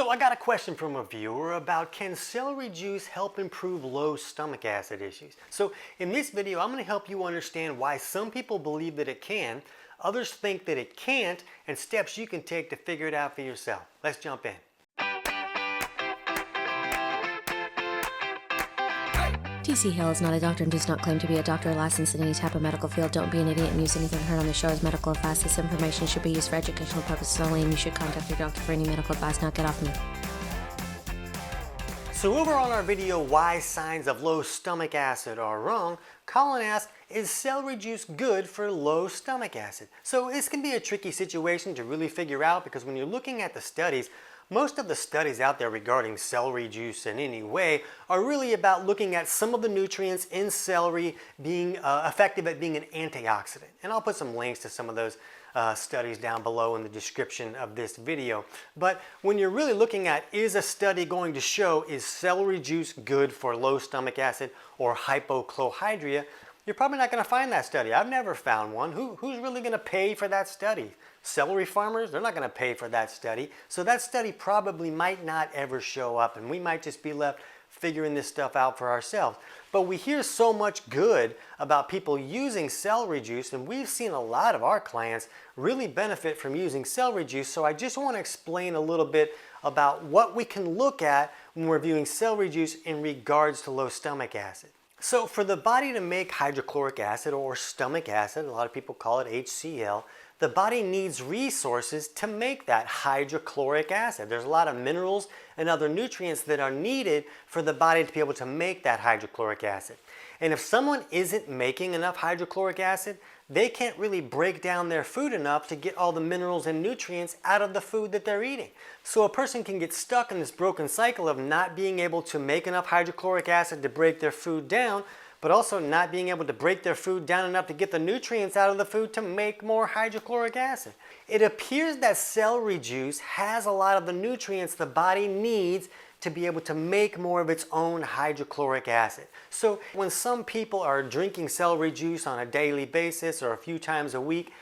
So I got a question from a viewer about, can celery juice help improve low stomach acid issues? So in this video, I'm going to help you understand why some people believe that it can, others think that it can't, and steps you can take to figure it out for yourself. Let's jump in. T.C. Hale is not a doctor and does not claim to be a doctor or licensed in any type of medical field. Don't be an idiot and use anything heard on the show as medical advice. This information should be used for educational purposes only, and you should contact your doctor for any medical advice. Now get off me. So over on our video, why signs of low stomach acid are wrong, Colin asked, is celery juice good for low stomach acid? So this can be a tricky situation to really figure out, because when you're looking at the studies, most of the studies out there regarding celery juice in any way are really about looking at some of the nutrients in celery being effective at being an antioxidant. And I'll put some links to some of those studies down below in the description of this video. But when you're really looking at, is a study going to show, is celery juice good for low stomach acid or hypochlorhydria, you're probably not going to find that study. I've never found one. Who's really going to pay for that study? Celery farmers? They're not going to pay for that study. So that study probably might not ever show up, and we might just be left figuring this stuff out for ourselves. But we hear so much good about people using celery juice, and we've seen a lot of our clients really benefit from using celery juice. So I just want to explain a little bit about what we can look at when we're viewing celery juice in regards to low stomach acid. So for the body to make hydrochloric acid, or stomach acid, a lot of people call it HCl, the body needs resources to make that hydrochloric acid. There's a lot of minerals and other nutrients that are needed for the body to be able to make that hydrochloric acid. And if someone isn't making enough hydrochloric acid, they can't really break down their food enough to get all the minerals and nutrients out of the food that they're eating. So a person can get stuck in this broken cycle of not being able to make enough hydrochloric acid to break their food down, but also not being able to break their food down enough to get the nutrients out of the food to make more hydrochloric acid. It appears that celery juice has a lot of the nutrients the body needs to be able to make more of its own hydrochloric acid. So when some people are drinking celery juice on a daily basis or a few times a week,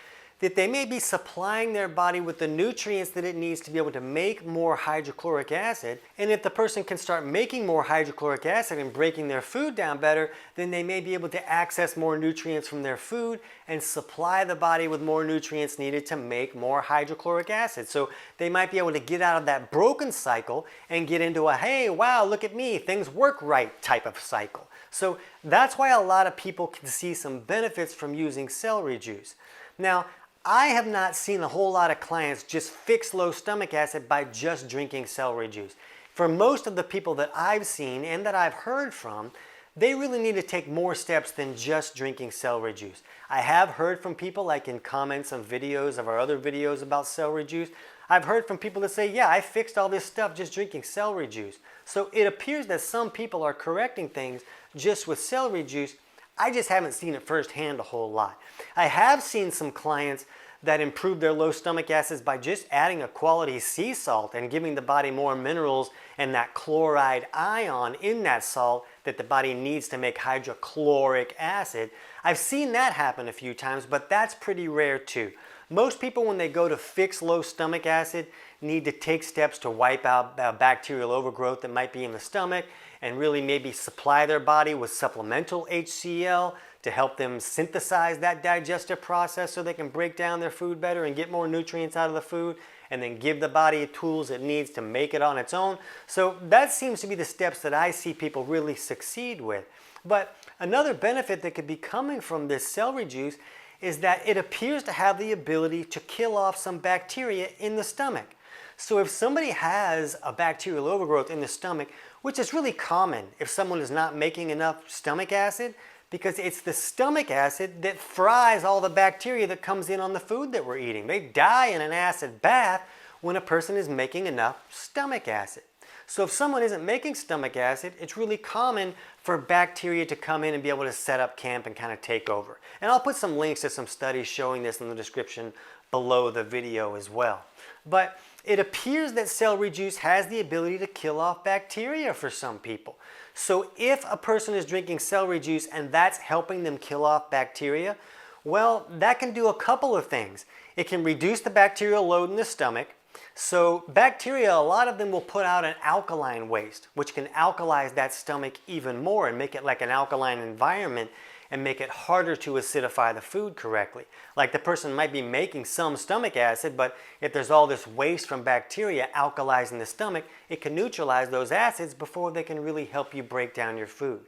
that they may be supplying their body with the nutrients that it needs to be able to make more hydrochloric acid. And if the person can start making more hydrochloric acid and breaking their food down better, then they may be able to access more nutrients from their food and supply the body with more nutrients needed to make more hydrochloric acid. So they might be able to get out of that broken cycle and get into a, hey, wow, look at me, things work right type of cycle. So that's why a lot of people can see some benefits from using celery juice. Now, I have not seen a whole lot of clients just fix low stomach acid by just drinking celery juice. For most of the people that I've seen and that I've heard from, they really need to take more steps than just drinking celery juice. I have heard from people, like in comments on videos of our other videos about celery juice, I've heard from people that say, yeah, I fixed all this stuff just drinking celery juice. So it appears that some people are correcting things just with celery juice. I just haven't seen it firsthand a whole lot. I have seen some clients that improve their low stomach acids by just adding a quality sea salt and giving the body more minerals and that chloride ion in that salt that the body needs to make hydrochloric acid. I've seen that happen a few times, but that's pretty rare too. Most people, when they go to fix low stomach acid, need to take steps to wipe out bacterial overgrowth that might be in the stomach, and really maybe supply their body with supplemental HCl to help them synthesize that digestive process so they can break down their food better and get more nutrients out of the food, and then give the body tools it needs to make it on its own. So that seems to be the steps that I see people really succeed with. But another benefit that could be coming from this celery juice is that it appears to have the ability to kill off some bacteria in the stomach. So if somebody has a bacterial overgrowth in the stomach, which is really common if someone is not making enough stomach acid, because it's the stomach acid that fries all the bacteria that comes in on the food that we're eating. They die in an acid bath when a person is making enough stomach acid. So if someone isn't making stomach acid, it's really common for bacteria to come in and be able to set up camp and kind of take over. And I'll put some links to some studies showing this in the description below the video as well. But it appears that celery juice has the ability to kill off bacteria for some people. So if a person is drinking celery juice and that's helping them kill off bacteria, well, that can do a couple of things. It can reduce the bacterial load in the stomach. So bacteria, a lot of them will put out an alkaline waste, which can alkalize that stomach even more and make it like an alkaline environment and make it harder to acidify the food correctly. Like the person might be making some stomach acid, but if there's all this waste from bacteria alkalizing the stomach, it can neutralize those acids before they can really help you break down your food.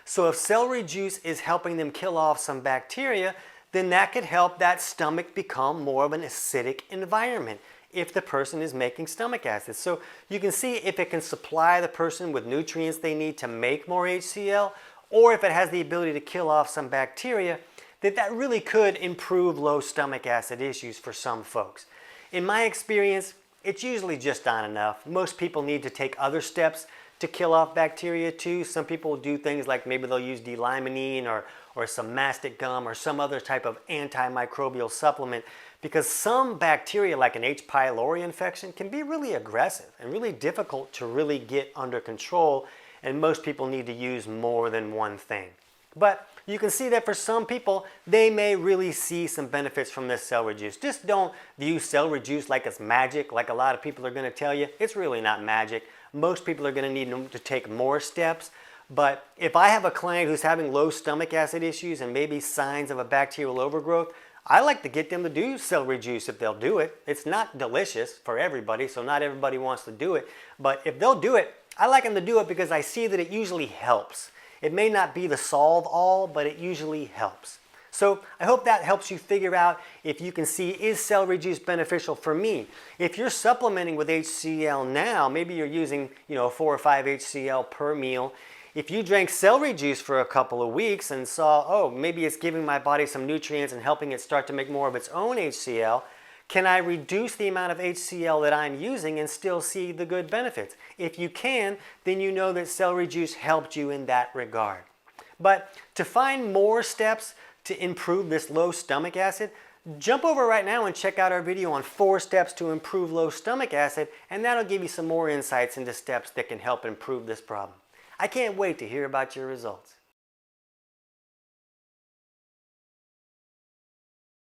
So if celery juice is helping them kill off some bacteria, then that could help that stomach become more of an acidic environment if the person is making stomach acid. So you can see if it can supply the person with nutrients they need to make more HCl, or if it has the ability to kill off some bacteria, that really could improve low stomach acid issues for some folks. In my experience, it's usually just not enough. Most people need to take other steps to kill off bacteria too. Some people will do things like maybe they'll use D-limonene or some mastic gum or some other type of antimicrobial supplement, because some bacteria like an H. pylori infection can be really aggressive and really difficult to really get under control, and most people need to use more than one thing. But you can see that for some people, they may really see some benefits from this celery juice. Just don't view celery juice like it's magic, like a lot of people are going to tell you. It's really not magic. Most people are going to need to take more steps. But if I have a client who's having low stomach acid issues and maybe signs of a bacterial overgrowth, I like to get them to do celery juice if they'll do it. It's not delicious for everybody, so not everybody wants to do it. But if they'll do it, I like them to do it because I see that it usually helps. It may not be the solve all, but it usually helps. So I hope that helps you figure out if you can see, is celery juice beneficial for me? If you're supplementing with HCl now, maybe you're using 4 or 5 HCl per meal. If you drank celery juice for a couple of weeks and saw, oh, maybe it's giving my body some nutrients and helping it start to make more of its own HCl, can I reduce the amount of HCl that I'm using and still see the good benefits? If you can, then you know that celery juice helped you in that regard. But to find more steps to improve this low stomach acid, jump over right now and check out our video on 4 steps to improve low stomach acid, and that'll give you some more insights into steps that can help improve this problem. I can't wait to hear about your results.